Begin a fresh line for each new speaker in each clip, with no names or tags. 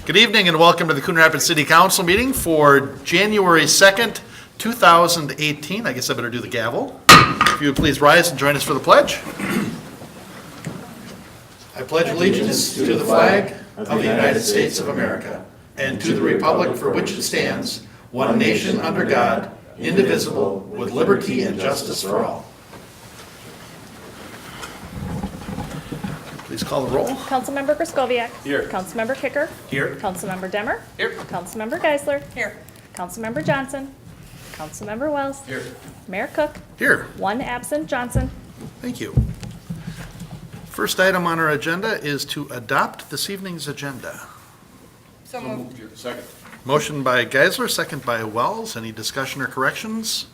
Good evening and welcome to the Coon Rapids City Council meeting for January 2nd, 2018. I guess I better do the gavel. If you would please rise and join us for the pledge. I pledge allegiance to the flag of the United States of America and to the republic for which it stands, one nation under God, indivisible, with liberty and justice for all. Please call the roll.
Councilmember Griscoviac.
Here.
Councilmember Kicker.
Here.
Councilmember Demmer.
Here.
Councilmember Geisler.
Here.
Councilmember Johnson. Councilmember Wells.
Here.
Mayor Cook.
Here.
One absent, Johnson.
Thank you. First item on our agenda is to adopt this evening's agenda.
So moved.
Second.
Motion by Geisler, second by Wells. Any discussion or corrections?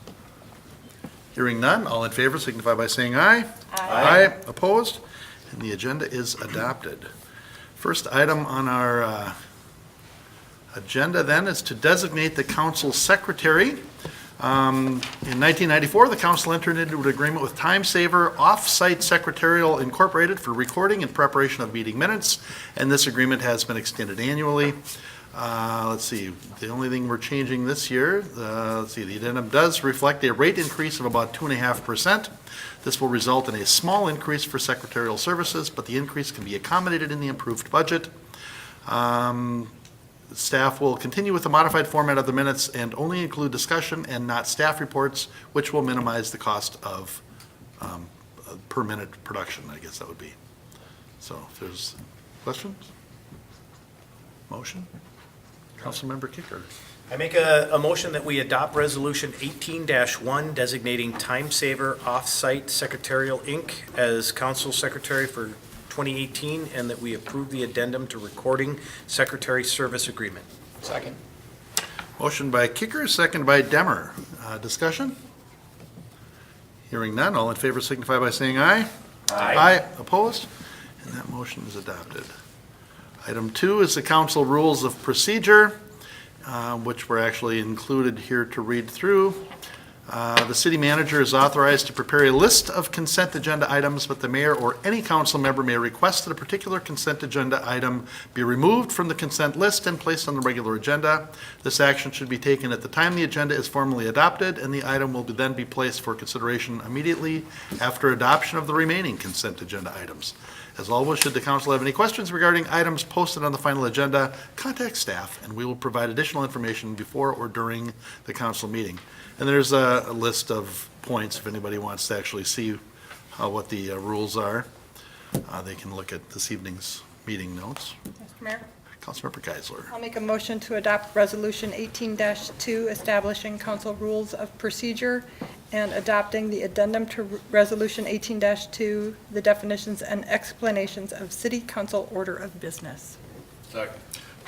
Hearing none, all in favor signify by saying aye.
Aye.
Opposed? And the agenda is adopted. First item on our agenda then is to designate the council secretary. In 1994, the council entered into an agreement with Time Saver Off-Site Secretarial Incorporated for recording and preparation of meeting minutes, and this agreement has been extended annually. Let's see, the only thing we're changing this year, the addendum does reflect a rate increase of about 2.5%. This will result in a small increase for secretarial services, but the increase can be accommodated in the improved budget. Staff will continue with the modified format of the minutes and only include discussion and not staff reports, which will minimize the cost of per minute production, I guess that would be. So if there's questions? Motion? Councilmember Kicker.
I make a motion that we adopt Resolution 18-1 designating Time Saver Off-Site Secretarial, Inc. as Council Secretary for 2018, and that we approve the addendum to Recording Secretary Service Agreement.
Second.
Motion by Kicker, second by Demmer. Discussion? Hearing none, all in favor signify by saying aye. Aye. Opposed? And that motion is adopted. Item 2 is the council rules of procedure, which were actually included here to read through. The city manager is authorized to prepare a list of consent agenda items, but the mayor or any council member may request that a particular consent agenda item be removed from the consent list and placed on the regular agenda. This action should be taken at the time the agenda is formally adopted, and the item will then be placed for consideration immediately after adoption of the remaining consent agenda items. As always, should the council have any questions regarding items posted on the final agenda, contact staff, and we will provide additional information before or during the council meeting. And there's a list of points if anybody wants to actually see what the rules are. They can look at this evening's meeting notes.
Mr. Mayor,
Councilmember Geisler.
I'll make a motion to adopt Resolution 18-2 establishing council rules of procedure and adopting the addendum to Resolution 18-2, the definitions and explanations of city council order of business.
Second.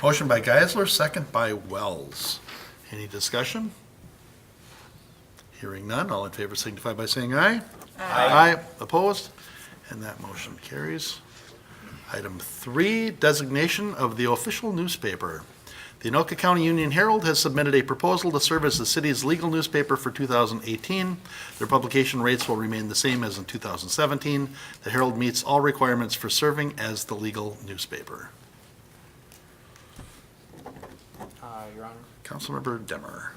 Motion by Geisler, second by Wells. Any discussion? Hearing none, all in favor signify by saying aye. Aye. Opposed? And that motion carries. Item 3, designation of the official newspaper. The Anoka County Union Herald has submitted a proposal to serve as the city's legal newspaper for 2018. Their publication rates will remain the same as in 2017. The Herald meets all requirements for serving as the legal newspaper.
Your Honor,
Councilmember Demmer.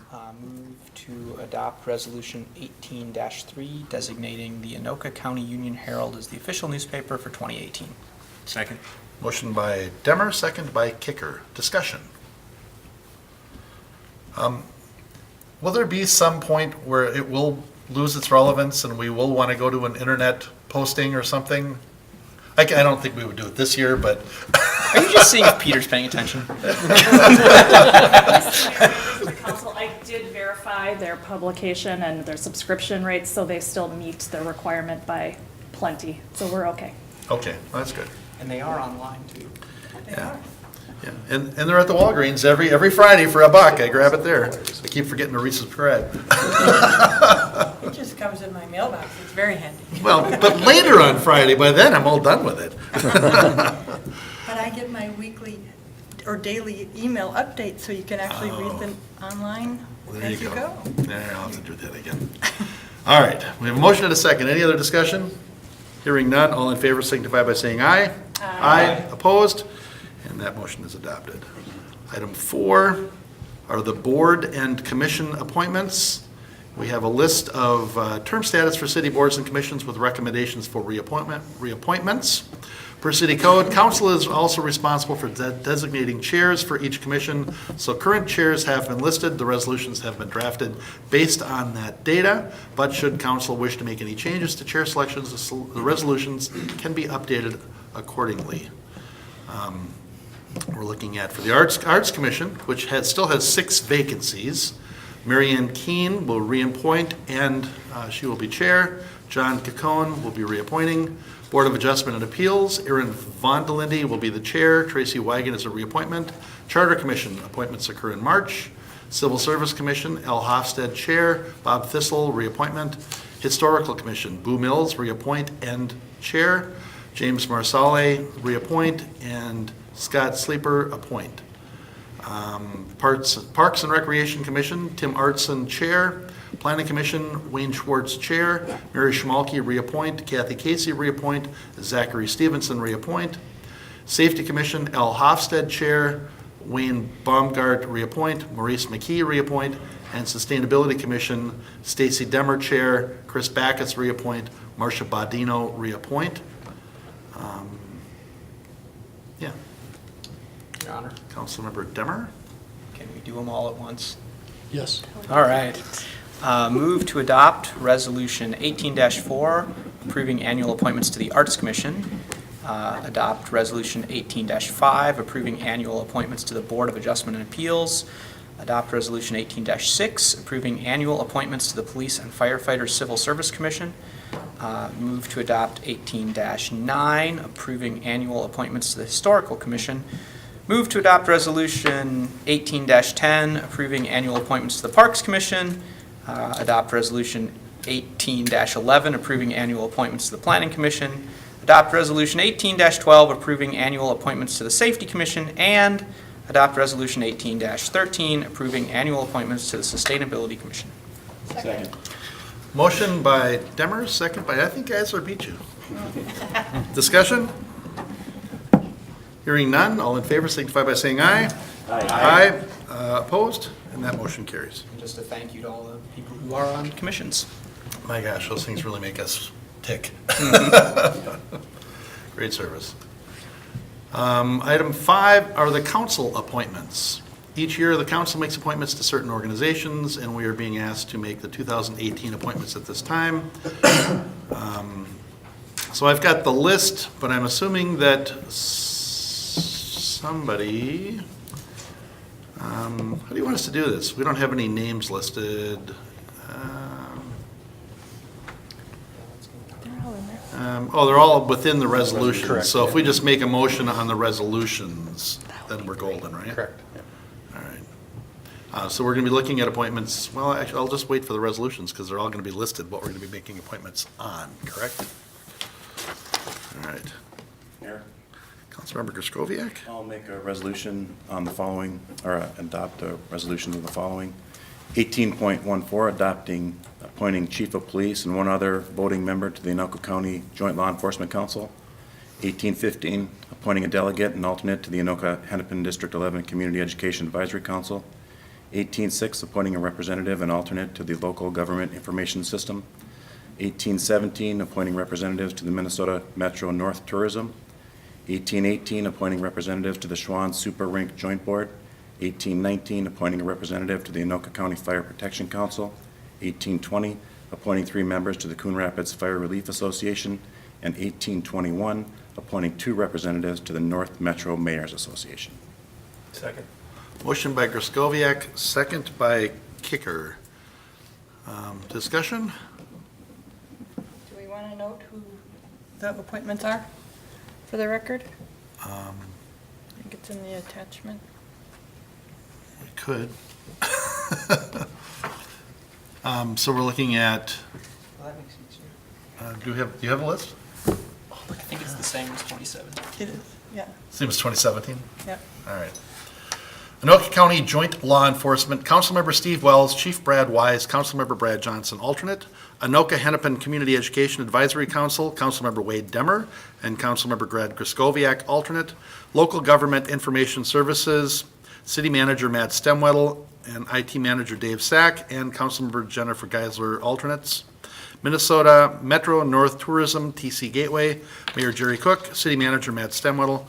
move to adopt Resolution 18-3 designating the Anoka County Union Herald as the official newspaper for 2018.
Second.
Motion by Demmer, second by Kicker. Discussion. Will there be some point where it will lose its relevance and we will want to go to an internet posting or something? I don't think we would do it this year, but
Are you just seeing if Peter's paying attention?
Council, I did verify their publication and their subscription rates, so they still meet the requirement by plenty, so we're okay.
okay, well, that's good.
And they are online, too.
Yeah. Yeah, and they're at the Walgreens every Friday for $1. I grab it there. I keep forgetting to resubscribe.
It just comes in my mailbox. It's very handy.
Well, but later on Friday, by then I'm all done with it.
But I get my weekly or daily email updates, so you can actually read them online
There
as you go.
Yeah, I'll have to do that again. All right, we have a motion and a second. Any other discussion? Hearing none, all in favor signify by saying aye. Aye. Opposed? And that motion is adopted. Item 4 are the board and commission appointments. We have a list of term status for city boards and commissions with recommendations for reappointments. Per city code, council is also responsible for designating chairs for each commission. So current chairs have been listed, the resolutions have been drafted based on that data, but should council wish to make any changes to chair selections, the resolutions can be updated accordingly. We're looking at, for the Arts Commission, which still has 6 vacancies, Mary Ann Keene will reappoint, and she will be chair. John Coon will be reappointing. Board of Adjustment and Appeals, Erin Vondelindy will be the chair. Tracy Wigan is a reappointment. Charter Commission, appointments occur in March. Civil Service Commission, L. Hofstad, chair. Bob Thistle, reappointment. Historical Commission, Boo Mills, reappoint and chair. James Marsale, reappoint, and Scott Sleeper, appoint. Parks and Recreation Commission, Tim Artson, chair. Planning Commission, Wayne Schwartz, chair. Mary Schmalke, reappoint. Kathy Casey, reappoint. Zachary Stevenson, reappoint. Safety Commission, L. Hofstad, chair. Wayne Baumgart, reappoint. Maurice McKee, reappoint. And Sustainability Commission, Stacy Demmer, chair. Chris Backus, reappoint. Marcia Bodino, reappoint. Yeah.
Your Honor,
Councilmember Demmer?
can we do them all at once?
Yes.
All right. Move to adopt Resolution 18-4, approving annual appointments to the Arts Commission. Adopt Resolution 18-5, approving annual appointments to the Board of Adjustment and Appeals. Adopt Resolution 18-6, approving annual appointments to the Police and Firefighters Civil Service Commission. Move to adopt 18-9, approving annual appointments to the Historical Commission. Move to adopt Resolution 18-10, approving annual appointments to the Parks Commission. Adopt Resolution 18-11, approving annual appointments to the Planning Commission. Adopt Resolution 18-12, approving annual appointments to the Safety Commission. And adopt Resolution 18-13, approving annual appointments to the Sustainability Commission.
Second.
Motion by Demmer, second by, I think Geisler beat you. Discussion? Hearing none, all in favor signify by saying aye. Aye. Opposed? And that motion carries.
And just a thank you to all the people who are on commissions.
My gosh, those things really make us tick. Great service. Item 5 are the council appointments. Each year, the council makes appointments to certain organizations, and we are being asked to make the 2018 appointments at this time. So I've got the list, but I'm assuming that somebody, how do you want us to do this? We don't have any names listed.
They're all in there.
They're all within the resolution.
Correct,
So if
yeah.
we just make a motion on the resolutions, then we're golden, right?
Correct.
All right. So we're going to be looking at appointments, well, actually, I'll just wait for the resolutions because they're all going to be listed, what we're going to be making appointments on, correct? All right.
Mayor,
Councilmember Griscoviac?
I'll make a resolution on the following, or adopt a resolution of the following. 18.14, appointing chief of police and one other voting member to the Anoka County Joint Law Enforcement Council. 18.15, appointing a delegate and alternate to the Anoka Hennepin District 11 Community Education Advisory Council. 18.6, appointing a representative and alternate to the Local Government Information System. 18.17, appointing representatives to the Minnesota Metro North Tourism. 18.18, appointing representative to the Schwann Super Rink Joint Board. 18.19, appointing a representative to the Anoka County Fire Protection Council. 18.20, appointing 3 members to the Coon Rapids Fire Relief Association. And 18.21, appointing 2 representatives to the North Metro Mayors Association.
Second.
Motion by Griscoviac, second by Kicker. Discussion?
Do we want to note who the appointments are for the record? I think it's in the attachment.
We could. So we're looking at,
Well, that makes it easier.
do you have a list?
I think it's the same as 27.
It is, yeah,
Same as 2017?
yeah.
All right. Anoka County Joint Law Enforcement, Councilmember Steve Wells, Chief Brad Wise, Councilmember Brad Johnson, alternate. Anoka Hennepin Community Education Advisory Council, Councilmember Wade Demmer and Councilmember Grad Griscoviac, alternate. Local Government Information Services, City Manager Matt Stemwedel, and IT Manager Dave Sack, and Councilmember Jennifer Geisler, alternates. Minnesota Metro North Tourism, TC Gateway, Mayor Jerry Cook, City Manager Matt Stemwedel.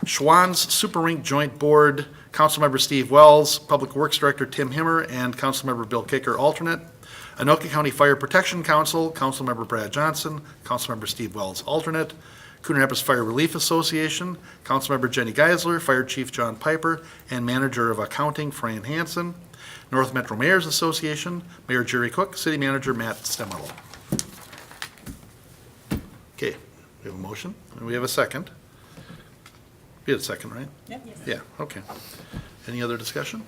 Schwann's Super Rink Joint Board, Councilmember Steve Wells, Public Works Director Tim Himmer, and Councilmember Bill Kicker, alternate. Anoka County Fire Protection Council, Councilmember Brad Johnson, Councilmember Steve Wells, alternate. Coon Rapids Fire Relief Association, Councilmember Jenny Geisler, Fire Chief John Piper, and Manager of Accounting Fran Hansen. North Metro Mayors Association, Mayor Jerry Cook, City Manager Matt Stemwedel. Okay, we have a motion, and we have a second. We had a second, right? Yeah, okay. Any other discussion?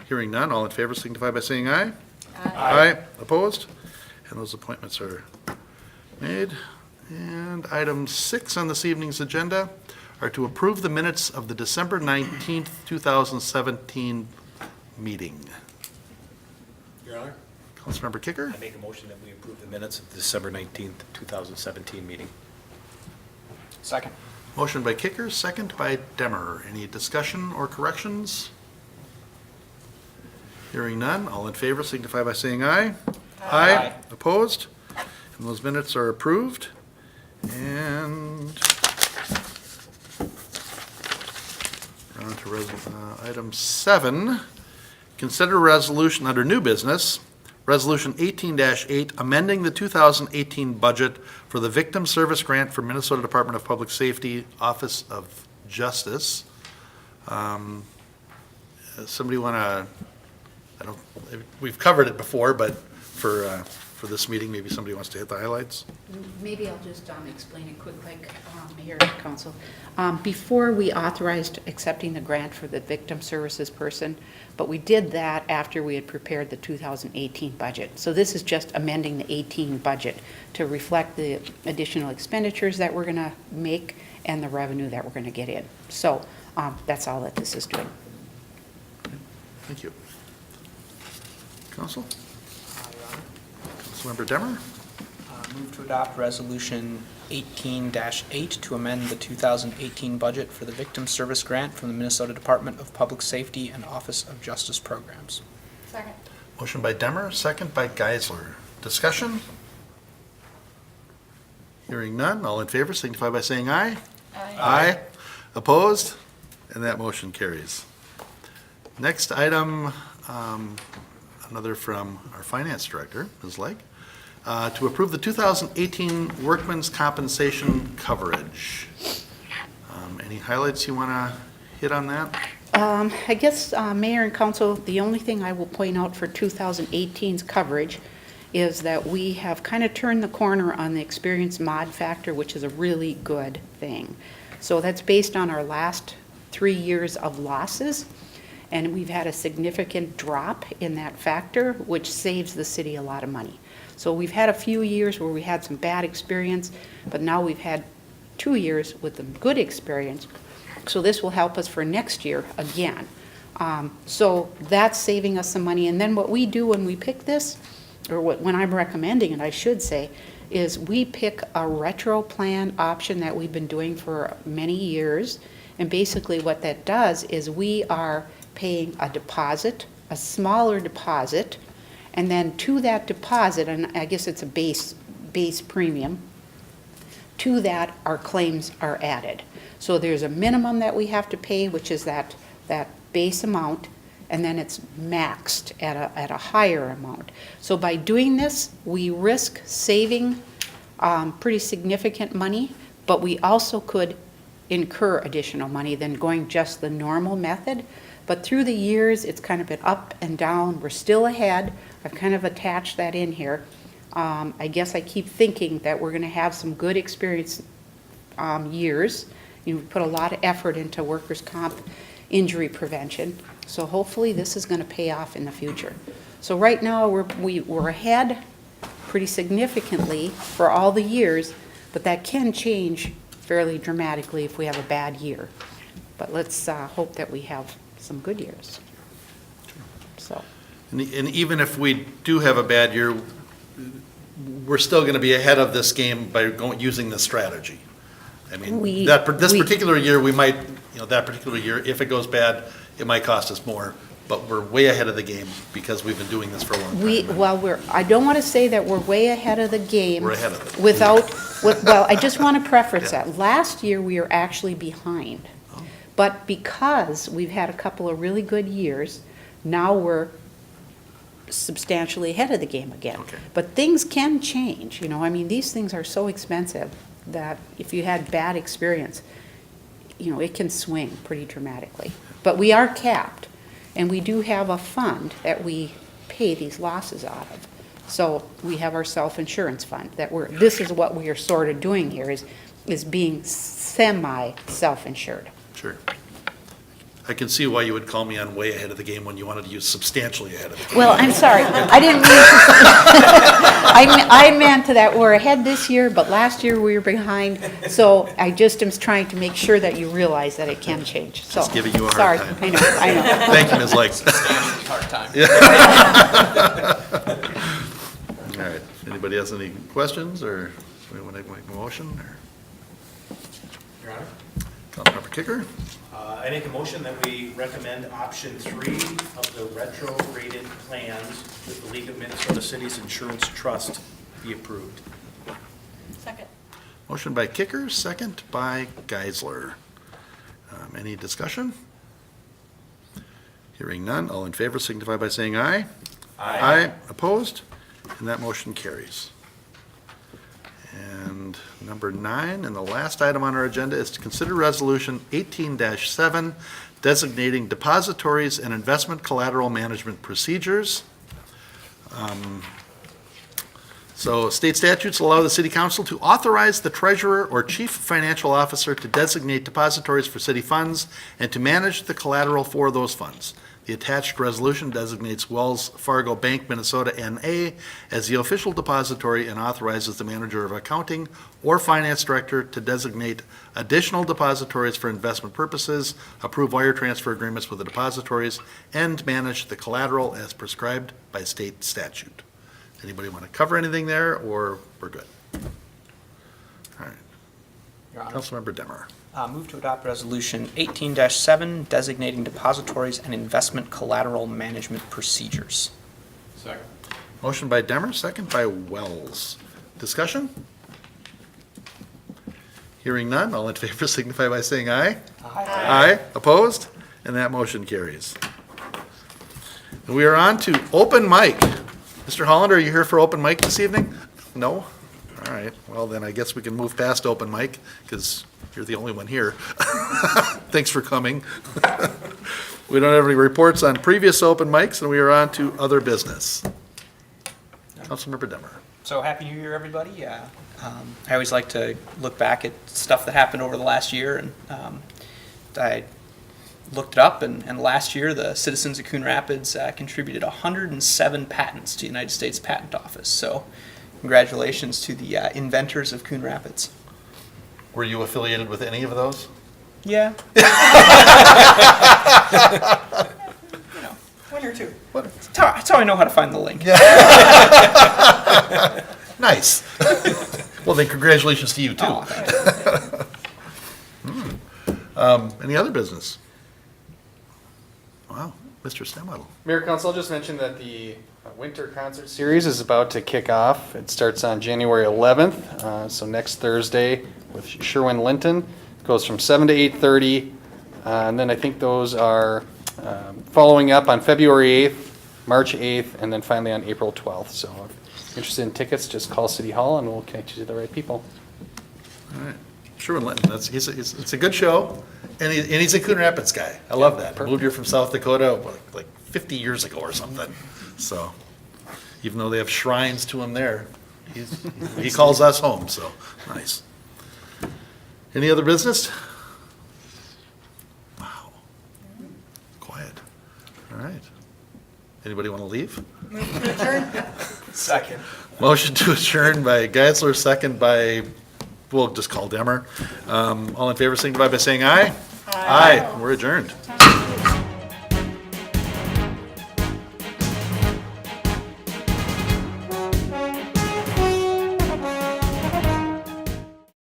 Hearing none, all in favor signify by saying aye. Aye. Opposed? And those appointments are made. And item 6 on this evening's agenda are to approve the minutes of the December 19th, 2017 meeting.
Your Honor,
Councilmember Kicker?
I make a motion that we approve the minutes of the December 19th, 2017 meeting.
Second.
Motion by Kicker, second by Demmer. Any discussion or corrections? Hearing none, all in favor signify by saying aye. Aye. Opposed? And those minutes are approved. And we're on to item 7. Consider resolution under new business, Resolution 18-8, amending the 2018 budget for the Victim Service Grant for Minnesota Department of Public Safety, Office of Justice. Somebody want to, we've covered it before, but for this meeting, maybe somebody wants to hit the highlights?
Maybe I'll just explain it quick, Mayor and Council. Before we authorized accepting the grant for the victim services person, but we did that after we had prepared the 2018 budget. So this is just amending the 18 budget to reflect the additional expenditures that we're going to make and the revenue that we're going to get in. So that's all that this is doing.
Thank you. Council? Councilmember Demmer?
Move to adopt Resolution 18-8 to amend the 2018 budget for the Victim Service Grant from the Minnesota Department of Public Safety and Office of Justice Programs.
Second.
Motion by Demmer, second by Geisler. Discussion? Hearing none, all in favor signify by saying aye. Aye. Opposed? And that motion carries. Next item, another from our Finance Director, Ms. Legg, to approve the 2018 Workman's Compensation Coverage. Any highlights you want to hit on that?
I guess, Mayor and Council, the only thing I will point out for 2018's coverage is that we have kind of turned the corner on the experience mod factor, which is a really good thing. So that's based on our last 3 years of losses, and we've had a significant drop in that factor, which saves the city a lot of money. So we've had a few years where we had some bad experience, but now we've had 2 years with some good experience. So this will help us for next year again. So that's saving us some money. And then what we do when we pick this, or when I'm recommending it, I should say, is we pick a retro plan option that we've been doing for many years. And basically what that does is we are paying a deposit, a smaller deposit, and then to that deposit, and I guess it's a base premium, to that our claims are added. So there's a minimum that we have to pay, which is that base amount, and then it's maxed at a higher amount. So by doing this, we risk saving pretty significant money, but we also could incur additional money than going just the normal method. But through the years, it's kind of been up and down. We're still ahead. I've kind of attached that in here. I guess I keep thinking that we're going to have some good experience years. You've put a lot of effort into workers' comp injury prevention. So hopefully this is going to pay off in the future. So right now, we're ahead pretty significantly for all the years, but that can change fairly dramatically if we have a bad year. But let's hope that we have some good years. So.
And even if we do have a bad year, we're still going to be ahead of this game by using this strategy. I mean, this particular year, we might, that particular year, if it goes bad, it might cost us more, but we're way ahead of the game because we've been doing this for a long time.
Well, I don't want to say that we're way ahead of the game.
We're ahead of it.
Well, I just want to preface
Yeah.
that. Last year, we were actually behind. But because we've had a couple of really good years, now we're substantially ahead of the game again.
Okay.
But things can change, I mean, these things are so expensive that if you had bad experience, it can swing pretty dramatically. But we are capped, and we do have a fund that we pay these losses out of. So we have our self-insurance fund this is what we are sort of doing here is being semi-self-insured.
Sure. I can see why you would call me on way ahead of the game when you wanted to use substantially ahead of the game.
Well, I'm sorry, I didn't mean to, I meant that we're ahead this year, but last year we were behind, so I just am trying to make sure that you realize that it can change, so.
Just giving you a hard
Sorry,
time.
I know.
Thank you, Ms. Legs.
Hard time.
All right, anybody has any questions, or we want to make a motion, or?
Your Honor?
Councilmember Kicker?
I make a motion that we recommend option 3 of the retro-rated plans with the League of Minnesota Cities Insurance Trust be approved.
Second.
Motion by Kicker, second by Geisler. Any discussion? Hearing none, all in favor signify by saying aye. Aye. Opposed? And that motion carries. And number 9, and the last item on our agenda is to consider Resolution 18-7, designating depositories and investment collateral management procedures. So state statutes allow the city council to authorize the treasurer or chief financial officer to designate depositories for city funds and to manage the collateral for those funds. The attached resolution designates Wells Fargo Bank, Minnesota, N.A. as the official depository and authorizes the manager of accounting or finance director to designate additional depositories for investment purposes, approve wire transfer agreements with the depositories, and manage the collateral as prescribed by state statute. Anybody want to cover anything there, or we're good? All right.
Your Honor.
Councilmember Demmer.
Move to adopt Resolution 18-7, designating depositories and investment collateral management procedures.
Second.
Motion by Demmer, second by Wells. Discussion? Hearing none, all in favor signify by saying aye. Aye. Opposed? And that motion carries. And we are on to open mic. Mr. Holland, are you here for open mic this evening? No? All right, well then I guess we can move past open mic, because you're the only one here. Thanks for coming. We don't have any reports on previous open mics, and we are on to other business. Councilmember Demmer.
So happy New Year, everybody. I always like to look back at stuff that happened over the last year, and I looked it up, and last year the citizens of Coon Rapids contributed 107 patents to the United States Patent Office. So congratulations to the inventors of Coon Rapids.
Were you affiliated with any of those?
Yeah. One or two. That's how I know how to find the link.
Nice. Well, then congratulations to you, too.
Oh, thanks.
Any other business? Wow, Mr. Stemwedel.
Mayor Council, I'll just mention that the winter concert series is about to kick off. It starts on January 11th, so next Thursday with Sherwin Linton. It goes from 7 to 8:30, and then I think those are following up on February 8th, March 8th, and then finally on April 12th. So if you're interested in tickets, just call City Hall and we'll connect you to the right people.
All right. Sherwin Linton, it's a good show, and he's a Coon Rapids guy. I love that. Moved here from South Dakota like 50 years ago or something. So even though they have shrines to him there, he calls us home, so nice. Any other business? Wow. Quiet. All right. Anybody want to leave?
Second.
Motion to adjourn by Geisler, second by, we'll just call Demmer. All in favor, signify by saying aye. Aye. We're adjourned.